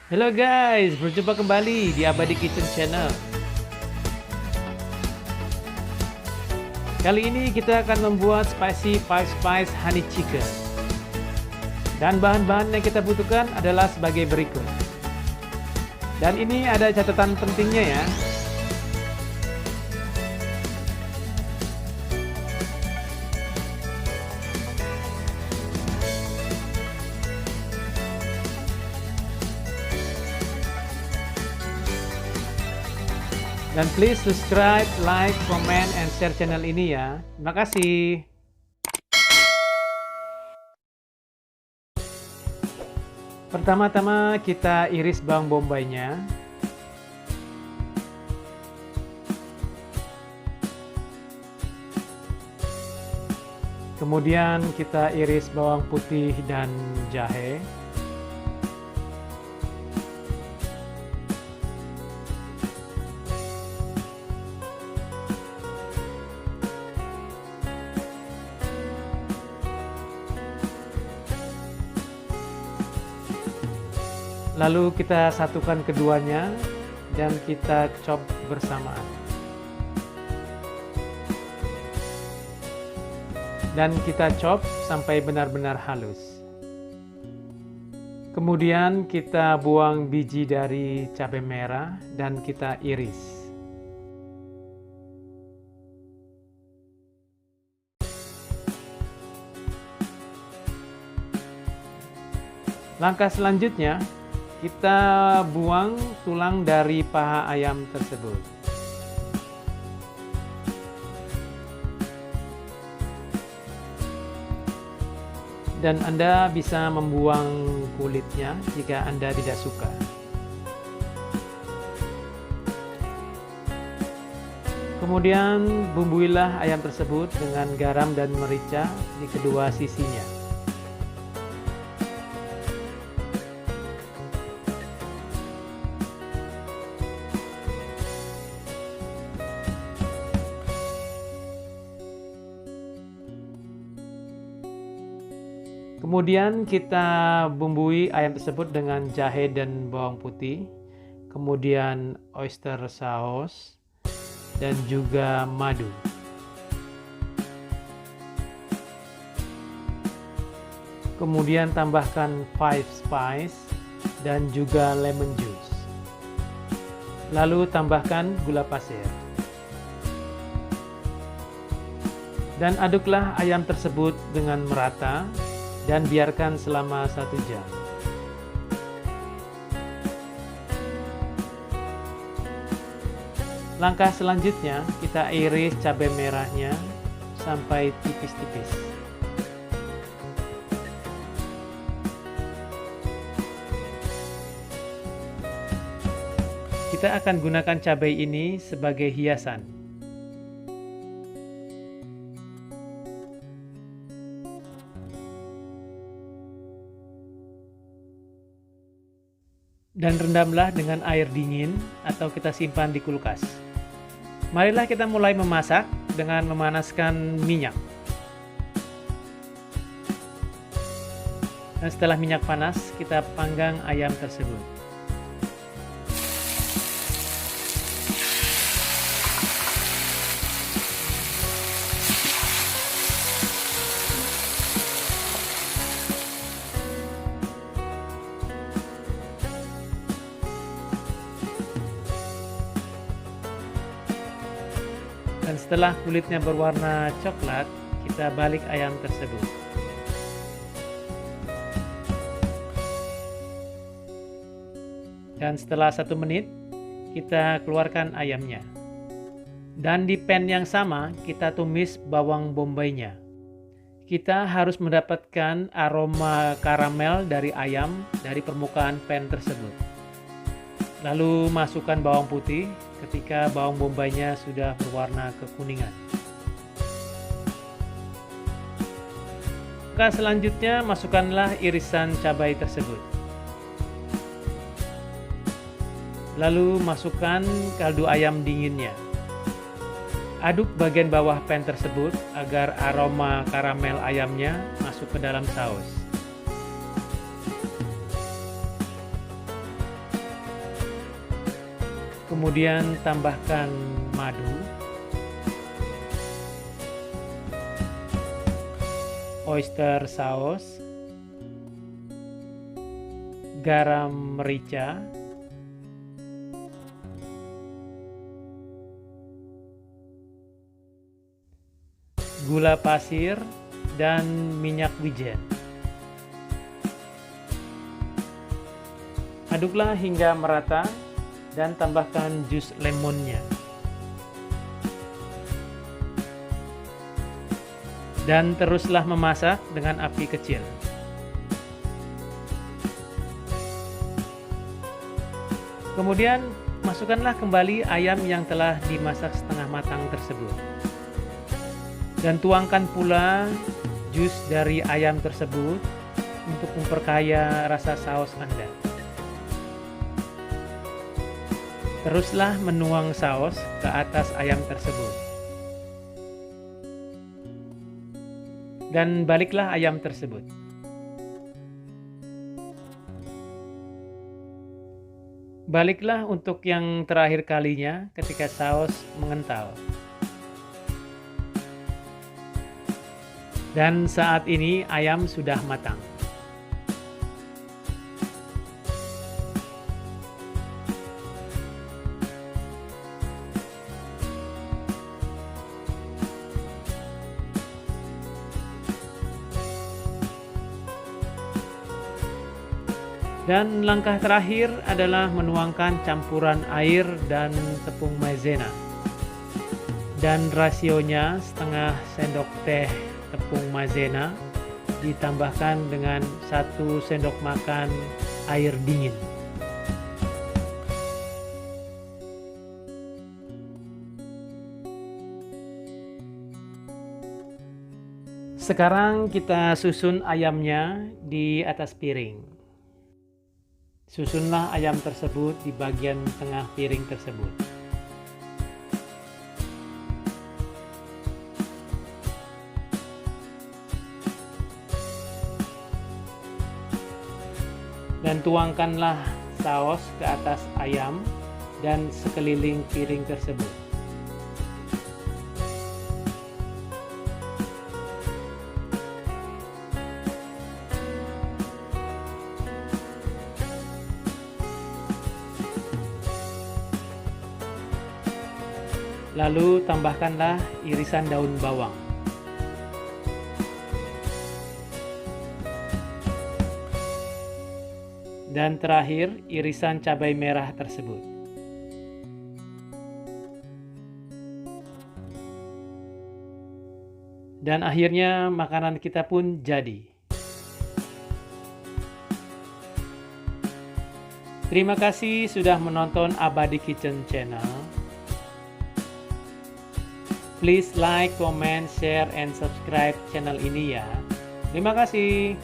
Halo guys, berjumpa kembali di Abadi Kitchen Channel. Kali ini kita akan membuat spicy five spice honey chicken. Dan bahan-bahan yang kita butuhkan adalah sebagai berikut. Dan ini ada catatan pentingnya ya. Dan please subscribe, like, comment, and share channel ini ya. Terima kasih. Pertama-tama kita iris bawang bombaynya. Kemudian kita iris bawang putih dan jahe. Lalu kita satukan keduanya dan kita chop bersamaan. Dan kita chop sampai benar-benar halus. Kemudian kita buang biji dari cabai merah dan kita iris. Langkah selanjutnya, kita buang tulang dari paha ayam tersebut. Dan Anda bisa membuang kulitnya jika Anda tidak suka. Kemudian bumbuilah ayam tersebut dengan garam dan merica di kedua sisinya. Kemudian kita bumbui ayam tersebut dengan jahe dan bawang putih, kemudian oyster sauce, dan juga madu. Kemudian tambahkan five spice dan juga lemon juice. Lalu tambahkan gula pasir. Dan aduklah ayam tersebut dengan merata. Dan biarkan selama 1 jam. Langkah selanjutnya, kita iris cabai merahnya sampai tipis-tipis. Kita akan gunakan cabai ini sebagai hiasan. Dan rendamlah dengan air dingin atau kita simpan di kulkas. Marilah kita mulai memasak dengan memanaskan minyak. Dan setelah minyak panas, kita panggang ayam tersebut. Dan setelah kulitnya berwarna coklat, kita balik ayam tersebut. Dan setelah 1 menit, kita keluarkan ayamnya. Dan di pan yang sama, kita tumis bawang bombaynya. Kita harus mendapatkan aroma karamel dari ayam dari permukaan pan tersebut. Lalu masukkan bawang putih ketika bawang bombaynya sudah berwarna kekuningan. Langkah selanjutnya, masukkanlah irisan cabai tersebut. Lalu masukkan kaldu ayam dinginnya. Aduk bagian bawah pan tersebut agar aroma karamel ayamnya masuk ke dalam saus. Kemudian tambahkan madu, oyster sauce, garam merica, gula pasir, dan minyak wijen. Aduklah hingga merata dan tambahkan jus lemonnya. Dan teruslah memasak dengan api kecil. Kemudian masukkanlah kembali ayam yang telah dimasak setengah matang tersebut. Dan tuangkan pula jus dari ayam tersebut untuk memperkaya rasa saus Anda. Teruslah menuang saus ke atas ayam tersebut. Dan baliklah ayam tersebut. Baliklah untuk yang terakhir kalinya ketika saus mengental. Dan saat ini ayam sudah matang. Dan langkah terakhir adalah menuangkan campuran air dan tepung maizena. Dan rasionya setengah sendok teh tepung maizena ditambahkan dengan 1 sendok makan air dingin. Sekarang kita susun ayamnya di atas piring. Susunlah ayam tersebut di bagian tengah piring tersebut. Dan tuangkanlah saus ke atas ayam dan sekeliling piring tersebut. Lalu tambahkanlah irisan daun bawang. Dan terakhir, irisan cabai merah tersebut. Dan akhirnya makanan kita pun jadi. Terima kasih sudah menonton Abadi Kitchen Channel. Please like, comment, share, and subscribe channel ini ya. Terima kasih.